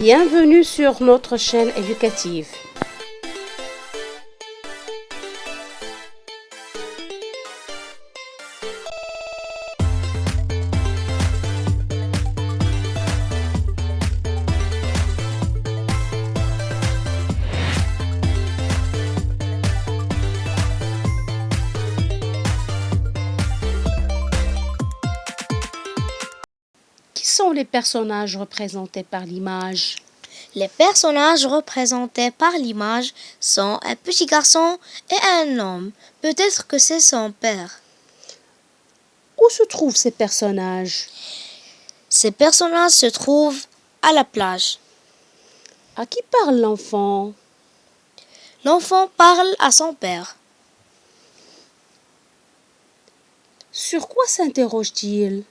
Bienvenue sur notre chaîne éducative. Qui sont les personnages représentés par l'image? Les personnages représentés par l'image sont un petit garçon et un homme. Peut-être que c'est son père. Où se trouvent ces personnages? Ces personnages se trouvent à la plage. À qui parle l'enfant? L'enfant parle à son père. Sur quoi s'interroge-t-il?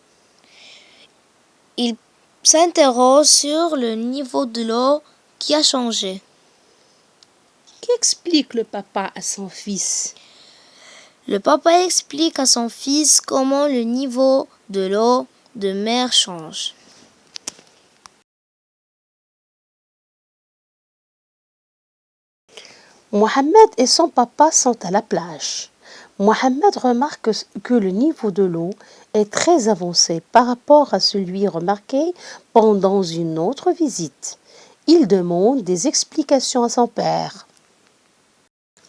Il s'interroge sur le niveau de l'eau qui a changé. Qu'explique le papa à son fils? Le papa explique à son fils comment le niveau de l'eau de mer change. Mohamed et son papa sont à la plage. Mohamed remarque que le niveau de l'eau est très avancé par rapport à celui remarqué pendant une autre visite. Il demande des explications à son père.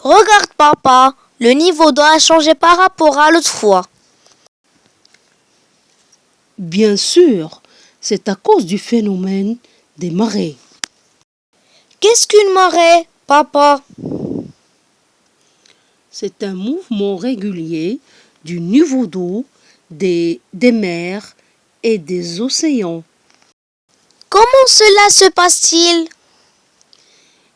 Regarde papa, le niveau d'eau a changé par rapport à l'autre fois. Bien sûr, c'est à cause du phénomène des marées. Qu'est-ce qu'une marée, papa? C'est un mouvement régulier du niveau d'eau des mers et des océans. Comment cela se passe-t-il?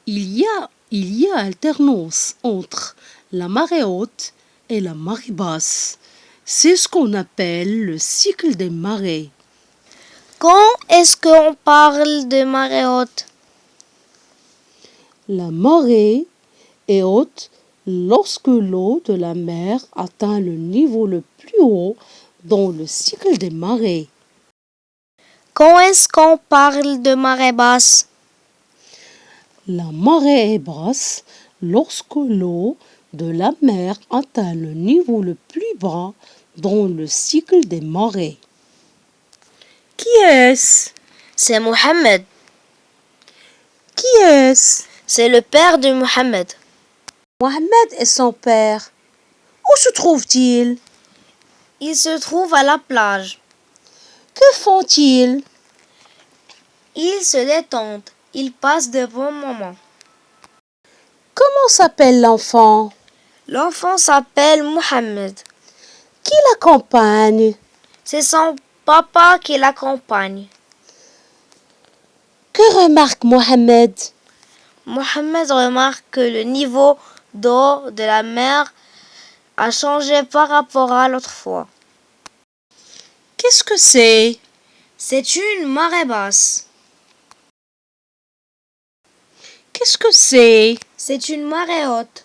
Il y a alternance entre la marée haute et la marée basse. C'est ce qu'on appelle le cycle des marées. Quand est-ce qu'on parle de marée haute? La marée est haute lorsque l'eau de la mer atteint le niveau le plus haut dans le cycle des marées. Quand est-ce qu'on parle de marée basse? La marée est basse lorsque l'eau de la mer atteint le niveau le plus bas dans le cycle des marées. Qui est-ce? C'est Mohamed. Qui est-ce? C'est le père de Mohamed. Mohamed et son père. Où se trouvent-ils? Il se trouve à la plage. Que font-ils? Ils se détendent. Ils passent de bons moments. Comment s'appelle l'enfant? L'enfant s'appelle Mohamed. Qui l'accompagne? C'est son papa qui l'accompagne. Que remarque Mohamed? Mohamed remarque que le niveau d'eau de la mer a changé par rapport à l'autre fois. Qu'est-ce que c'est? C'est une marée basse. Qu'est-ce que c'est? C'est une marée haute.